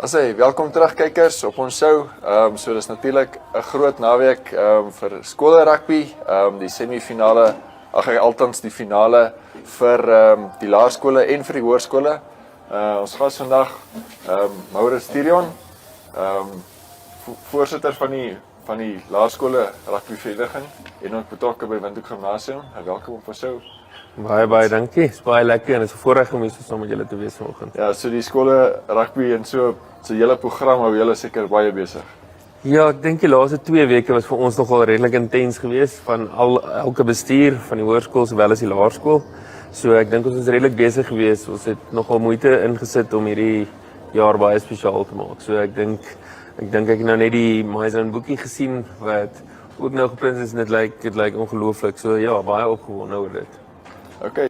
Welkom terug kykers op ons show. So dis natuurlik 'n groot naweek vir skole rugby, die semifinale, althans die finale vir die laerskole en vir die hoërskole. Ons gas vandag Maurits Tirion, voorsitter van die laerskole rugbyvereniging en ook betrokke by Windhoek Gimnasium. Welkom op ons show. Baie dankie. Dit is baie lekker en dit is 'n voorreg om hier saam met julle te wees vanoggend. Ja, so die skole rugby en so hele program hou julle seker baie besig. Ja, ek dink die laaste 2 weke was vir ons nogal redelik intens geweest van elke bestuur van die hoërskool sowel as die laerskool. So ek dink ons is redelik besig geweest. Ons het nogal moeite ingesit om hierdie jaar baie spesiaal te maak. So ek dink ek het nou net die Maison boekie gesien wat ook nou geprint is en dit lyk ongelooflik. So ja, baie opgewonde oor dit. Okay.